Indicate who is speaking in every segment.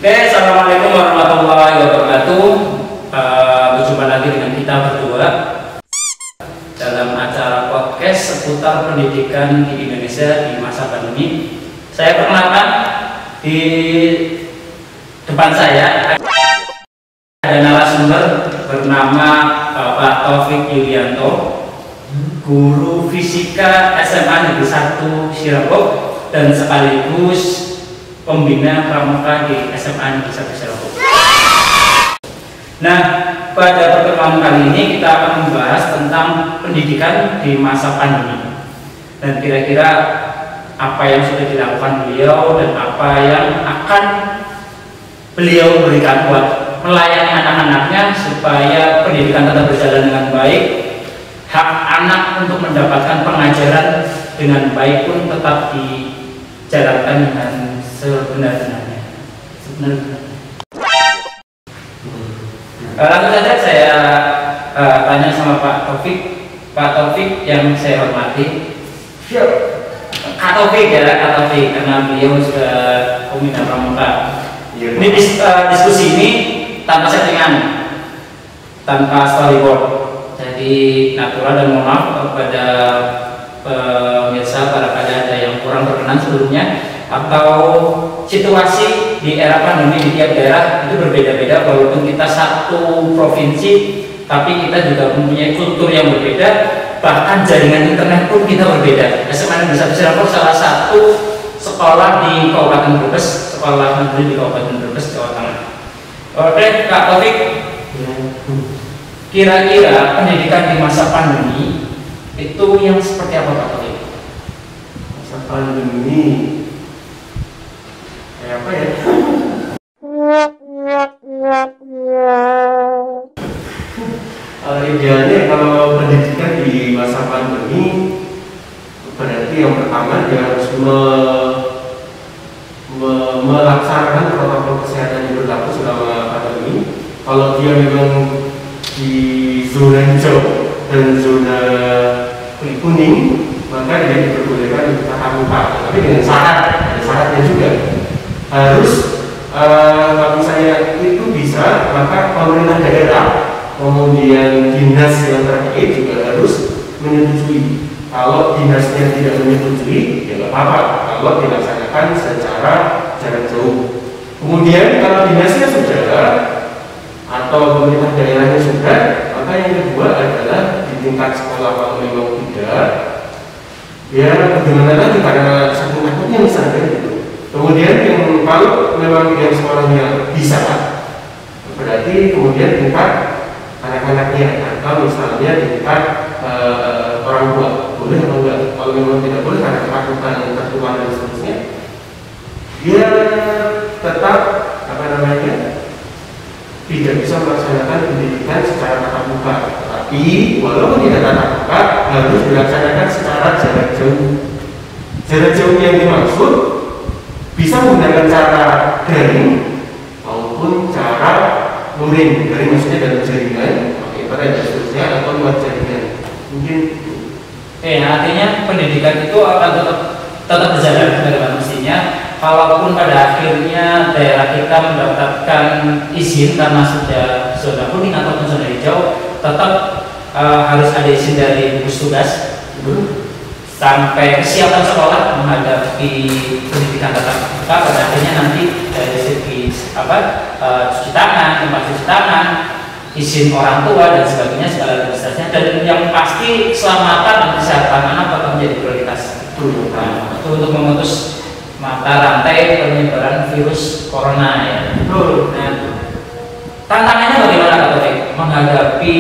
Speaker 1: Oke, assalamualaikum warahmatullahi wabarakatuh. Berjumpa lagi dengan kita berdua dalam acara podcast seputar pendidikan di Indonesia di masa pandemi. Saya perkenalkan, di depan saya ada narasumber bernama Pak Taufik Yulianto, guru fisika SMA Negeri 1 Sirabok dan sekaligus pembina pramuka di SMA Negeri 1 Sirabok. Nah, pada pertemuan kali ini kita akan membahas tentang pendidikan di masa pandemi dan kira-kira apa yang sudah dilakukan beliau dan apa yang akan beliau berikan buat melayani anak-anaknya supaya pendidikan tetap berjalan dengan baik. Hak anak untuk mendapatkan pengajaran dengan baik pun tetap dijalankan dengan sebenar-benarnya. Langsung saja saya tanya sama Pak Taufik. Pak Taufik yang saya hormati, Kak Taufik ya, Kak Taufik, karena beliau sudah pembina pramuka. Ini diskusi ini tanpa settingan, tanpa storyboard. Jadi natural, dan mohon maaf kepada pemirsa barangkali ada yang kurang berkenan sebelumnya, atau situasi di era pandemi di tiap daerah itu berbeda-beda. Walaupun kita satu provinsi, tapi kita juga mempunyai kultur yang berbeda, bahkan jaringan internet pun kita berbeda. SMA Negeri 1 Sirabok salah satu sekolah di Kabupaten Brebes, sekolah negeri di Kabupaten Brebes, Jawa Tengah. Oke, Kak Taufik, kira-kira pendidikan di masa pandemi itu yang seperti apa, Pak Taufik?
Speaker 2: Masa pandemi kayak apa ya? Idealnya kalau pendidikan di masa pandemi berarti yang pertama dia harus melaksanakan protokol kesehatan yang berlaku selama pandemi. Kalau dia memang di zona hijau dan zona kuning, maka dia diperbolehkan untuk tatap muka, tapi dengan syarat, ada syaratnya juga. Harus kalau misalnya itu bisa, maka pemerintah daerah kemudian dinas yang terkait juga harus menyetujui. Kalau dinasnya tidak menyetujui, ya nggak apa-apa kalau dilaksanakan secara jarak jauh. Kemudian kalau dinasnya sudah atau pemerintah daerahnya sudah, maka yang kedua adalah di tingkat sekolah kalau memang tidak, ya bagaimana lagi karena satu takutnya misalnya gitu. Kemudian yang kalau memang yang sekolahnya bisa, berarti kemudian tingkat anak-anaknya atau misalnya tingkat orang tua boleh atau enggak. Kalau memang tidak boleh karena ketakutan tertular dan seterusnya, dia tetap tidak bisa melaksanakan pendidikan secara tatap muka. Tapi walaupun tidak tatap muka, harus dilaksanakan secara jarak jauh. Jarak jauh yang dimaksud bisa menggunakan cara daring maupun cara luring. Daring maksudnya dalam jaringan, internet dan seterusnya, atau luar jaringan. Mungkin
Speaker 1: artinya pendidikan itu akan tetap berjalan dengan mestinya. Kalaupun pada akhirnya daerah kita mendapatkan izin karena sudah zona kuning ataupun zona hijau, tetap harus ada izin dari gugus tugas sampai kesiapan sekolah menghadapi pendidikan tatap muka. Pada akhirnya nanti dari segi cuci tangan, tempat cuci tangan, izin orang tua dan sebagainya, segala administrasinya, dan yang pasti keselamatan dan kesehatan anak tetap menjadi prioritas. Itu untuk memutus mata rantai penyebaran virus corona ya. Nah, tantangannya bagaimana Kak Taufik menghadapi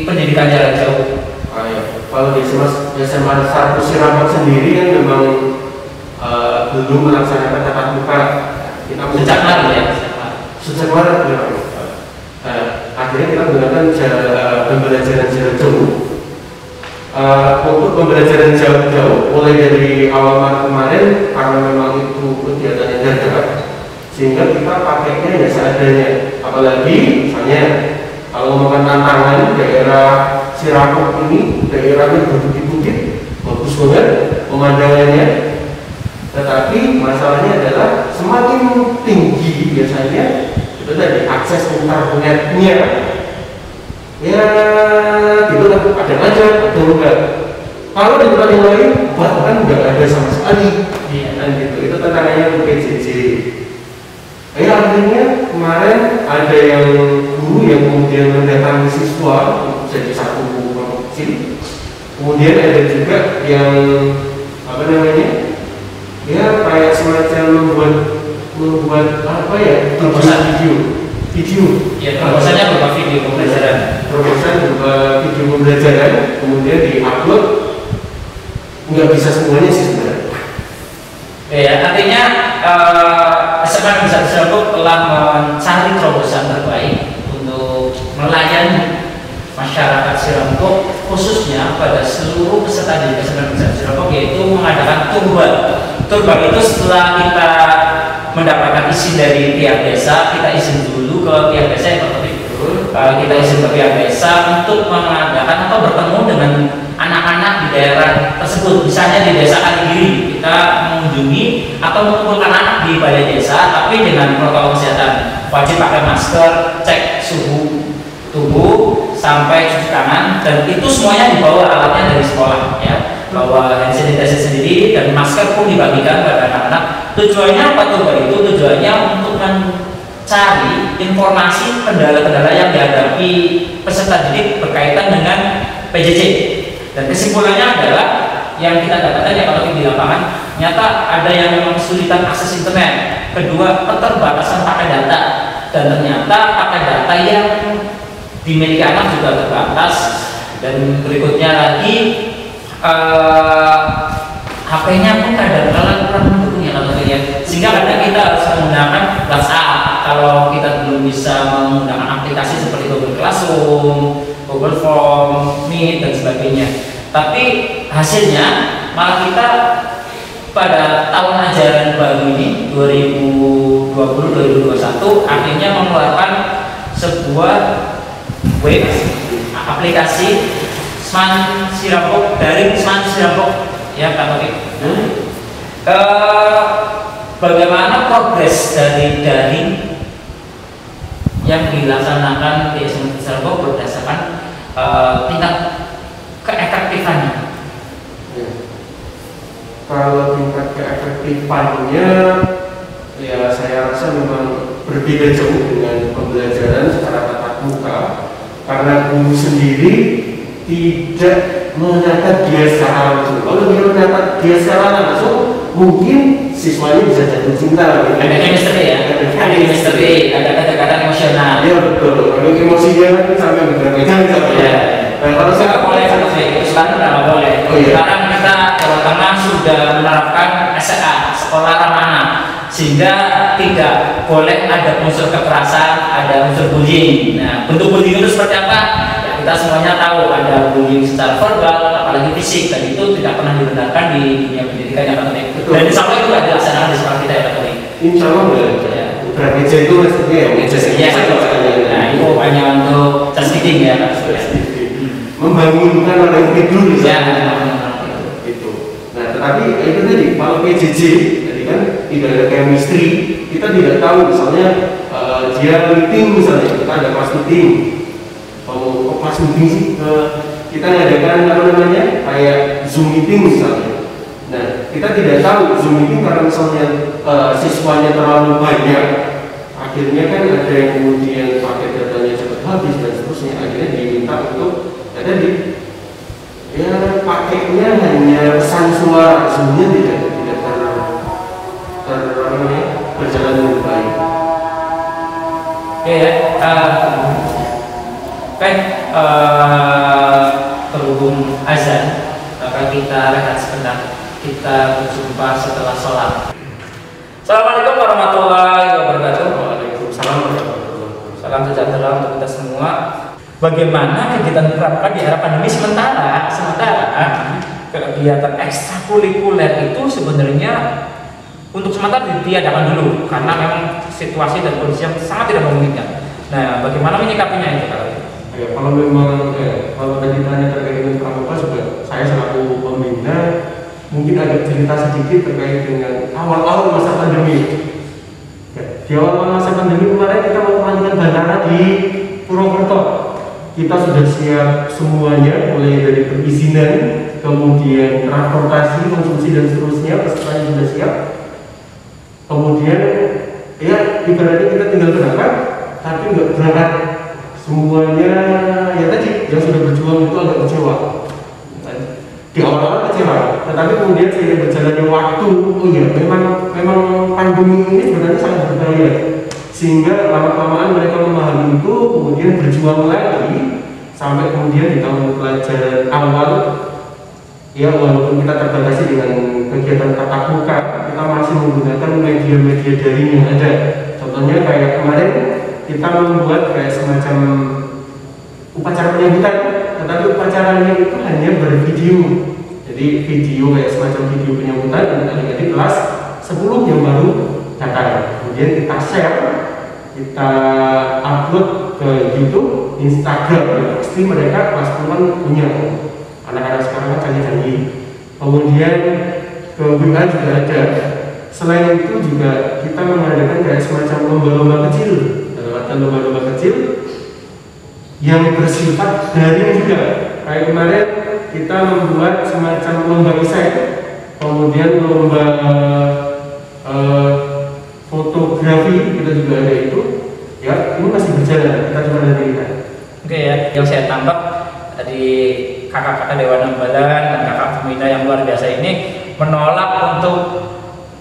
Speaker 1: pendidikan jarak jauh?
Speaker 2: Kalau di SMA 1 Sirabok sendiri kan memang belum melaksanakan tatap muka. Kita
Speaker 1: sejak Maret ya?
Speaker 2: Sejak Maret ya. Akhirnya kita menggunakan pembelajaran jarak jauh. Untuk pembelajaran jarak jauh mulai dari awal Maret kemarin, karena memang itu kegiatannya dadak, sehingga kita pakainya ya seadanya. Apalagi misalnya kalau ngomongin tantangan daerah Sirabok ini, daerahnya berdikit-bukit, bagus banget pemandangannya, Tetapi masalahnya adalah semakin tinggi biasanya itu tadi akses internetnya, ya gitu lah, ada aja atau enggak. Kalau di tempat yang lain bahkan nggak ada sama sekali, dan gitu. Itu tantangannya untuk PJJ. Akhirnya kemarin ada yang guru yang kemudian mendatangi siswa untuk jadi satu kelompok kecil. Kemudian ada juga yang apa namanya, ya kayak semacam membuat apa ya,
Speaker 1: Proposan
Speaker 2: video.
Speaker 1: Ya, proposannya berupa video pembelajaran.
Speaker 2: Proposan berupa video pembelajaran, kemudian diupload. Nggak bisa semuanya sih sebenarnya.
Speaker 1: Ya, artinya SMA Negeri 1 Serpong telah mencari terobosan terbaik untuk melayani masyarakat Serpong, khususnya pada seluruh peserta didik SMA Negeri 1 Serpong, yaitu mengadakan turban. Turban itu setelah kita mendapatkan izin dari pihak desa, kita izin dulu ke pihak desa yang kita izin ke pihak desa untuk mengadakan atau bertemu dengan anak-anak di daerah tersebut. Misalnya di desa Kaligiri, kita mengunjungi atau mengumpulkan anak di balai desa, tapi dengan protokol kesehatan, wajib pakai masker, cek suhu tubuh, sampai cuci tangan, dan itu semuanya dibawa alatnya dari sekolah, ya, bawa hand sanitizer sendiri, dan masker pun dibagikan pada anak-anak. Tujuannya apa tuh? Itu tujuannya untuk mencari informasi kendala-kendala yang dihadapi peserta didik berkaitan dengan PJJ. Dan kesimpulannya adalah yang kita dapatkan ya kalau di lapangan, nyata ada yang memang kesulitan akses internet. Kedua, keterbatasan pakai data, dan ternyata pakai data yang dimiliki anak juga terbatas. Dan berikutnya lagi HP-nya pun kadang-kadang kurang mendukung ya, sehingga kadang kita harus menggunakan WhatsApp kalau kita belum bisa menggunakan aplikasi seperti Google Classroom, Google Form, Meet, dan sebagainya. Tapi hasilnya malah kita pada tahun ajaran baru ini 2020-2021 akhirnya mengeluarkan sebuah web aplikasi Seman Sirapok, dari Seman Sirapok, ya Kak Taufik. Bagaimana progres dari daring yang dilaksanakan di Seman Sirapok berdasarkan tingkat keefektifannya?
Speaker 2: Ya. Kalau tingkat keefektifannya, ya saya rasa memang berbeda jauh dengan pembelajaran secara tatap muka, karena guru sendiri tidak menatap dia secara langsung. Kalau dia menatap dia secara langsung, mungkin siswanya bisa jatuh cinta.
Speaker 1: Ada chemistry ya, ada chemistry, ada kedekatan emosional.
Speaker 2: Ya betul. Kalau emosinya kan sampai berapa jam ya.
Speaker 1: Nah, kalau saya nggak boleh satu sih, sekarang nggak boleh.
Speaker 2: Oh, iya.
Speaker 1: Sekarang kita Jawa Tengah sudah menerapkan SEA, sekolah ramah, sehingga tidak boleh ada unsur kekerasan, ada unsur bullying. Nah, bentuk bullying itu seperti apa? Kita semuanya tahu, ada bullying secara verbal, apalagi fisik, dan itu tidak pernah dibenarkan di dunia pendidikan yang Katolik. Dan insya Allah itu tidak dilaksanakan di sekolah kita ya Katolik.
Speaker 2: Insya Allah ya. Meja itu maksudnya ya meja
Speaker 1: ya, nah itu hanya untuk testing ya,
Speaker 2: membangunkan orang tidur
Speaker 1: ya.
Speaker 2: Itu. Nah tetapi itu tadi kalau PJJ tadi kan tidak ada chemistry, kita tidak tahu misalnya dia meeting, misalnya kita ada kelas meeting. Kalau kelas meeting sih kita ngadakan apa namanya kayak Zoom meeting misalnya. Nah kita tidak tahu Zoom meeting karena misalnya siswanya terlalu banyak, akhirnya kan ada yang kemudian pakai datanya cepat habis dan seterusnya, akhirnya diminta untuk tadi ya pakainya hanya pesan suara, sebenarnya tidak berjalan dengan baik.
Speaker 1: Oke ya, berhubung azan, maka kita rehat sebentar. Kita berjumpa setelah sholat. Assalamualaikum warahmatullahi wabarakatuh.
Speaker 2: Waalaikumsalam warahmatullahi wabarakatuh.
Speaker 1: Salam sejahtera untuk kita semua. Bagaimana kegiatan diterapkan di era pandemi sementara kegiatan ekstrakurikuler itu sebenarnya untuk sementara ditiadakan dulu karena memang situasi dan kondisi yang sangat tidak memungkinkan. Nah, bagaimana menyikapinya itu kalau?
Speaker 2: Ya, kalau memang kalau tadi tanya terkait dengan pramuka juga saya selaku pembina mungkin agak cerita sedikit terkait dengan awal-awal masa pandemi. Ya, di awal masa pandemi kemarin kita mau melanjutkan bandara di Purwokerto. Kita sudah siap semuanya, mulai dari perizinan, kemudian transportasi, konsumsi dan seterusnya, pesertanya sudah siap. Kemudian ya ibaratnya kita tinggal berangkat, tapi nggak berangkat semuanya. Ya tadi yang sudah berjuang itu agak kecewa. Di awal-awal kecewa, tetapi kemudian seiring berjalannya waktu, oh ya memang pandemi ini sebenarnya sangat berbahaya, sehingga lama-lamaan mereka memahami itu, kemudian berjuang lagi sampai kemudian di tahun pelajaran awal, ya walaupun kita terbatasi dengan kegiatan tatap muka, kita masih menggunakan media-media daring yang ada. Contohnya kayak kemarin kita membuat kayak semacam upacara penyambutan, tetapi upacaranya itu hanya bervideo. Jadi video kayak semacam video penyambutan dan adik-adik kelas 10 yang baru datang. Kemudian kita share, kita upload ke YouTube, Instagram. Pasti mereka kelas 10 punya. Anak-anak sekarang kan canggih-canggih. Kemudian ke WA juga ada. Selain itu juga kita mengadakan kayak semacam lomba-lomba kecil. Ada lomba-lomba kecil yang bersifat daring juga. Kayak kemarin kita membuat semacam lomba isai, kemudian lomba fotografi kita juga ada itu. Ya, ini masih berjalan, kita coba nanti lihat.
Speaker 1: Oke ya, yang saya tangkap dari kakak-kakak Dewan Ambalan dan kakak Femina yang luar biasa ini menolak untuk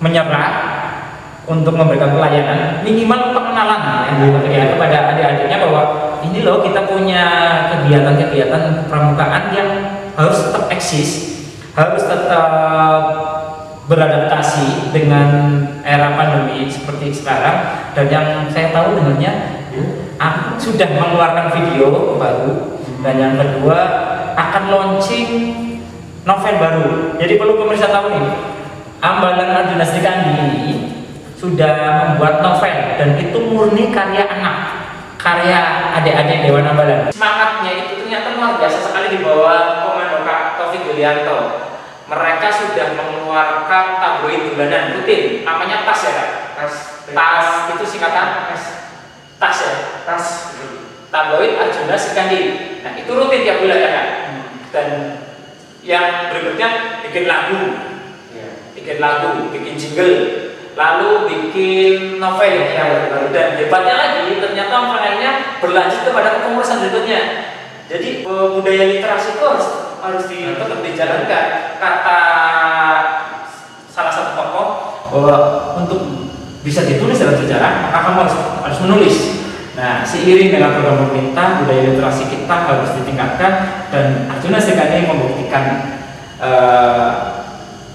Speaker 1: menyerah, untuk memberikan pelayanan, minimal pengenalan ya kepada adik-adiknya bahwa ini loh kita punya kegiatan-kegiatan pramukaan yang harus tetap eksis, harus tetap beradaptasi dengan era pandemi seperti sekarang. Dan yang saya tahu dengannya aku sudah mengeluarkan video baru, dan yang kedua akan launching novel baru. Jadi perlu pemirsa tahu nih, Ambalan Arjuna Sri Kandi ini sudah membuat novel dan itu murni karya anak, karya adik-adik Dewan Ambalan. Semangatnya itu ternyata luar biasa sekali di bawah komando Kak Taufik Yulianto. Mereka sudah mengeluarkan tabloid bulanan rutin, namanya Tas ya Kak? Tas itu singkatan Tas ya? Tas tabloid Arjuna Sri Kandi. Nah itu rutin tiap bulan ya Kak? Dan yang berikutnya bikin lagu, bikin jingle, lalu bikin novel yang baru. Dan hebatnya lagi ternyata novelnya berlanjut kepada kepengurusan berikutnya. Jadi budaya literasi itu harus tetap dijalankan. Kata salah satu tokoh bahwa untuk bisa ditulis dalam sejarah maka kamu harus menulis. Nah, seiring dengan program pemerintah, budaya literasi kita harus ditingkatkan, dan Arjuna Sri Kandi membuktikan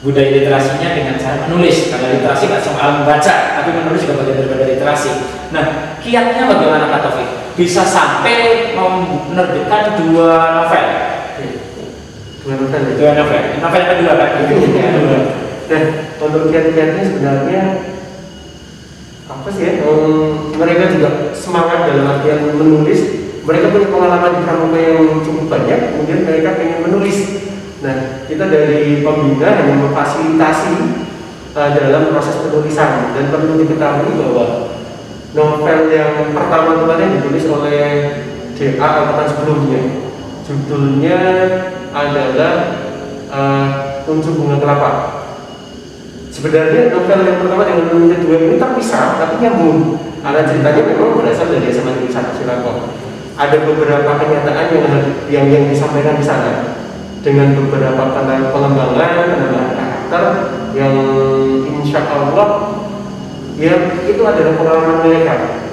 Speaker 1: budaya literasinya dengan cara menulis. Karena literasi tidak cuma alat membaca, tapi menulis juga bagian daripada literasi. Nah, kiatnya bagaimana Kak Taufik? Bisa sampai menerbitkan 2 novel. Dua novel. Novel kedua Kak.
Speaker 2: Dan untuk kiat-kiatnya sebenarnya apa sih ya? Mereka juga semangat dalam artian menulis. Mereka punya pengalaman di pramuka yang cukup banyak, kemudian mereka ingin menulis. Nah, kita dari pembina hanya memfasilitasi dalam proses penulisan. Dan perlu diketahui bahwa novel yang pertama kemarin ditulis oleh DA angkatan sebelumnya, judulnya adalah Kuncup Bunga Kelapa. Sebenarnya novel yang pertama dengan yang kedua ini terpisah tapi nyambung. Karena ceritanya memang berasal dari SMA Negeri 1 Cilacap. Ada beberapa kenyataan yang disampaikan di sana dengan beberapa pengembangan karakter yang insya Allah ya itu adalah pengalaman mereka.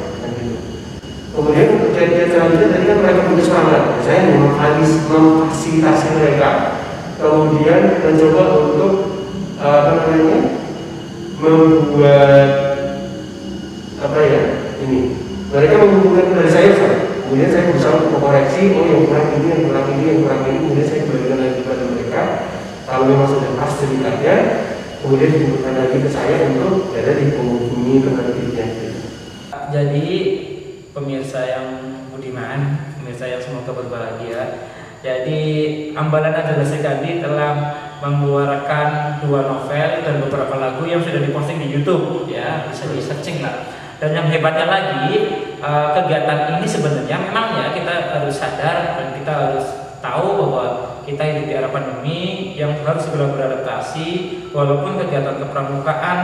Speaker 2: Kemudian untuk kejadian selanjutnya tadi kan mereka punya semangat. Saya memfasilitasi mereka, kemudian mencoba untuk membuat mereka menghubungkan dari saya, kemudian saya berusaha untuk mengkoreksi, oh yang kurang ini, kemudian saya berikan lagi kepada mereka. Kalau memang sudah pas ceritanya, kemudian dihubungkan lagi ke saya untuk ada dihubungi penerbitnya.
Speaker 1: Jadi pemirsa yang budiman, pemirsa yang semoga berbahagia. Jadi Ambalan Arjuna Sri Kandi telah mengeluarkan 2 novel dan beberapa lagu yang sudah diposting di YouTube, ya bisa di searching lah. Dan yang hebatnya lagi, kegiatan ini sebenarnya memang ya kita harus sadar dan kita harus tahu bahwa kita hidup di era pandemi yang harus segera beradaptasi. Walaupun kegiatan kepramukaan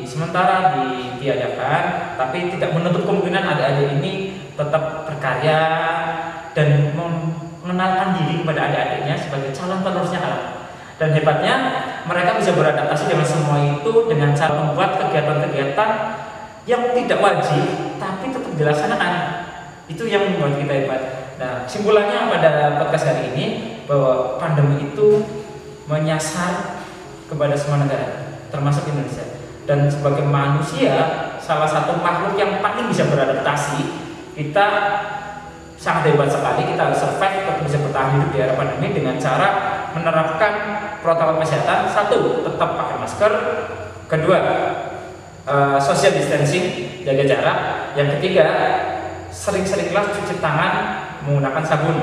Speaker 1: sementara ditiadakan, tapi tidak menutup kemungkinan adik-adik ini tetap berkarya dan mengenalkan diri kepada adik-adiknya sebagai calon penerusnya alam. Dan hebatnya mereka bisa beradaptasi dengan semua itu dengan cara membuat kegiatan-kegiatan yang tidak wajib tapi tetap dilaksanakan. Itu yang membuat kita hebat. Nah, simpulannya pada podcast kali ini bahwa pandemi itu menyasar kepada semua negara, termasuk Indonesia. Dan sebagai manusia, salah satu makhluk yang paling bisa beradaptasi, kita sangat hebat sekali. Kita harus survive, tetap bisa bertahan hidup di era pandemi dengan cara menerapkan protokol kesehatan. 1, tetap pakai masker. 2, social distancing, jaga jarak. Yang 3, sering-seringlah cuci tangan menggunakan sabun,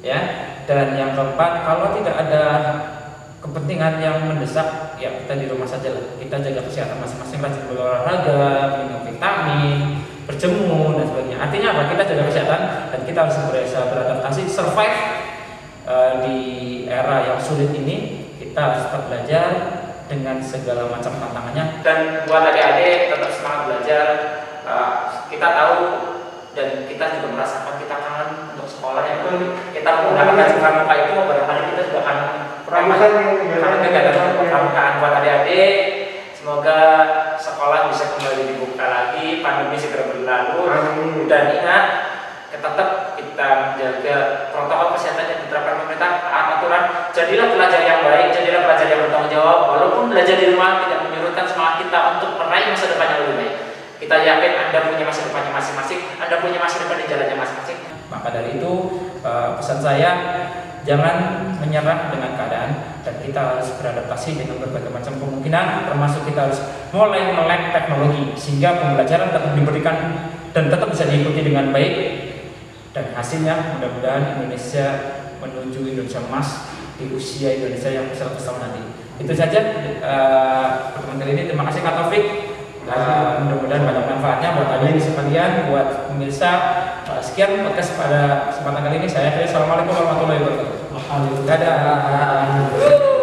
Speaker 1: ya. Dan yang 4, kalau tidak ada kepentingan yang mendesak, ya kita di rumah saja lah. Kita jaga kesehatan masing-masing, rajin berolahraga, minum vitamin, berjemur dan sebagainya. Artinya apa? Kita jaga kesehatan dan kita harus berusaha beradaptasi, survive di era yang sulit ini. Kita harus tetap belajar dengan segala macam tantangannya. Dan buat adik-adik tetap semangat belajar. Kita tahu dan kita juga merasakan kita kangen untuk sekolah yang kita menggunakan baju pramuka itu, barangkali kita juga akan karena kegiatan pramukaan buat adik-adik. Semoga sekolah bisa kembali dibuka lagi, pandemi segera berlalu. Dan ingat, tetap kita menjaga protokol kesehatan yang diterapkan pemerintah, taat aturan. Jadilah pelajar yang baik, jadilah pelajar yang bertanggung jawab. Walaupun belajar di rumah tidak menyurutkan semangat kita untuk meraih masa depan yang lebih baik. Kita yakin Anda punya masa depannya masing-masing, Anda punya masa depan di jalannya masing-masing. Maka dari itu pesan saya, jangan menyerah dengan keadaan dan kita harus beradaptasi dengan berbagai macam kemungkinan, termasuk kita harus mulai melek teknologi sehingga pembelajaran tetap diberikan dan tetap bisa diikuti dengan baik. Dan hasilnya mudah-mudahan Indonesia menuju Indonesia emas di usia Indonesia yang 100 tahun nanti. Itu saja pertemuan kali ini. Terima kasih Kak Taufik. Mudah-mudahan banyak manfaatnya buat kalian sekalian, buat pemirsa. Sekian podcast pada kesempatan kali ini. Saya Assalamualaikum warahmatullahi wabarakatuh. Dadah.